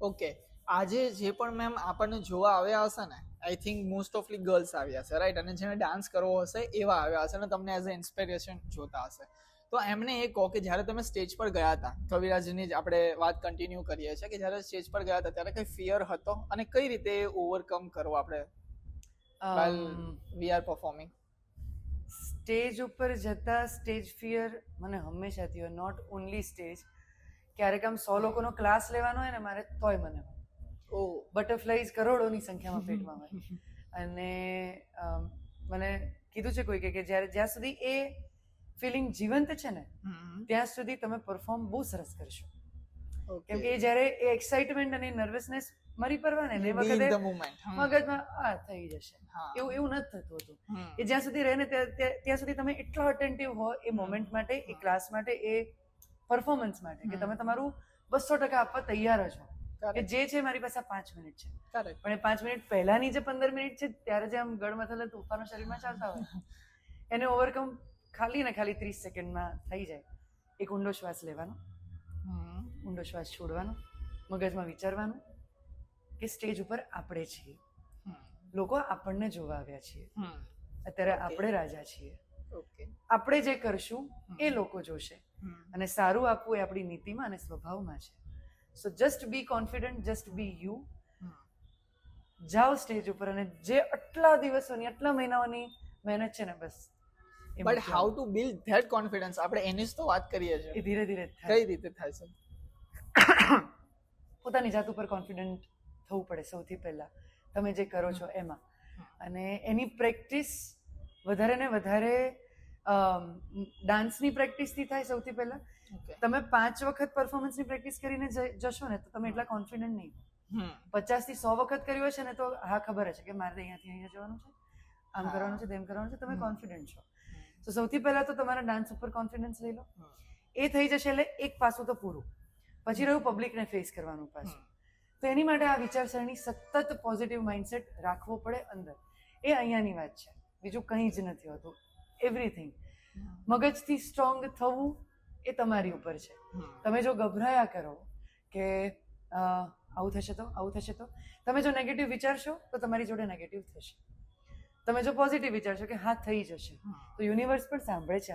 Okay, આજે જે પણ મેમ આપણને જોવા આવ્યા હશે ને, આઈ થિંક મોસ્ટ ઓફલી ગર્લ્સ આવ્યા હશે, રાઈટ? અને જેને ડાન્સ કરવો હશે એવા આવ્યા હશે અને તમને એઝ અ ઇન્સ્પિરેશન જોતા હશે. તો એમને એ કહો કે જ્યારે તમે સ્ટેજ પર ગયા હતા, કવિરાજની જ આપણે વાત કન્ટિન્યુ કરીએ છીએ, કે જ્યારે સ્ટેજ પર ગયા હતા ત્યારે કઈ ફિયર હતો અને કઈ રીતે ઓવરકમ કરવો આપણે while we are performing? Stage ઉપર જતા સ્ટેજ ફિયર મને હંમેશા થયો, નોટ ઓનલી સ્ટેજ. ક્યારેક આમ 100 લોકોનો ક્લાસ લેવાનો હોય ને મારે, તોય મને બટરફ્લાઈઝ કરોડોની સંખ્યામાં પેટમાં હોય. અને મને કીધું છે કોઈકે કે જ્યાં સુધી એ ફિલિંગ જીવંત છે ને ત્યાં સુધી તમે પરફોર્મ બહુ સરસ કરશો. કેમ કે જ્યારે એ એક્સાઇટમેન્ટ અને નર્વસનેસ મરી પરવા ને એ વખતે મગજમાં થઈ જશે, એવું નથી થતું હતું. એ જ્યાં સુધી રહે ને ત્યાં સુધી તમે એટલા અટેન્ટિવ હો એ મોમેન્ટ માટે, એ ક્લાસ માટે, એ પરફોર્મન્સ માટે, કે તમે તમારું 200% આપવા તૈયાર છો. કે જે છે મારી પાસે 5 મિનિટ છે, પણ એ 5 મિનિટ પહેલાની જે 15 મિનિટ છે ત્યારે જે આમ ગળમથલ તોફાનો શરીરમાં ચાલતા હોય એને ઓવરકમ ખાલી ને ખાલી 30 સેકન્ડમાં થઈ જાય. એક ઊંડો શ્વાસ લેવાનો, ઊંડો શ્વાસ છોડવાનો, મગજમાં વિચારવાનું કે સ્ટેજ ઉપર આપણે છીએ, લોકો આપણને જોવા આવ્યા છીએ, અત્યારે આપણે રાજા છીએ, આપણે જે કરશું એ લોકો જોશે, અને સારું આપવું એ આપણી નીતિમાં અને સ્વભાવમાં છે. સો just B confident, just B you. જાઓ સ્ટેજ ઉપર અને જે આટલા દિવસોની, આટલા મહિનાઓની મહેનત છે ને, બસ. But how to build that confidence, આપણે એની જ તો વાત કરીએ છીએ. એ ધીરે ધીરે કઈ રીતે થાય છે? પોતાની જાત ઉપર કોન્ફિડન્ટ થવું પડે સૌથી પહેલા, તમે જે કરો છો એમાં. અને એની પ્રેક્ટિસ વધારે ને વધારે ડાન્સની પ્રેક્ટિસથી થાય. સૌથી પહેલા તમે 5 વખત પરફોર્મન્સની પ્રેક્ટિસ કરીને જશો ને તો તમે એટલા કોન્ફિડન્ટ નહીં. 50 થી 100 વખત કર્યું હશે ને તો હા ખબર હશે કે મારે અહીંયાથી અહીંયા જવાનું છે, આમ કરવાનું છે, તેમ કરવાનું છે, તમે કોન્ફિડન્ટ છો. તો સૌથી પહેલા તો તમારા ડાન્સ ઉપર કોન્ફિડન્સ લઈ લો. એ થઈ જશે એટલે એક પાસું તો પૂરું. પછી રહ્યું પબ્લિકને ફેસ કરવાનું પાછું. તો એની માટે આ વિચારસરણી, સતત પોઝિટિવ માઇન્ડસેટ રાખવો પડે અંદર. એ અહીંયાની વાત છે, બીજું કંઈ જ નથી હોતું. એવરીથિંગ મગજથી સ્ટ્રોંગ થવું એ તમારી ઉપર છે. તમે જો ગભરાયા કરો કે આવું થશે તો, આવું થશે તો, તમે જો નેગેટિવ વિચારશો તો તમારી જોડે નેગેટિવ થશે. તમે જો પોઝિટિવ વિચારશો કે હા થઈ જશે, તો યુનિવર્સ પણ સાંભળે છે.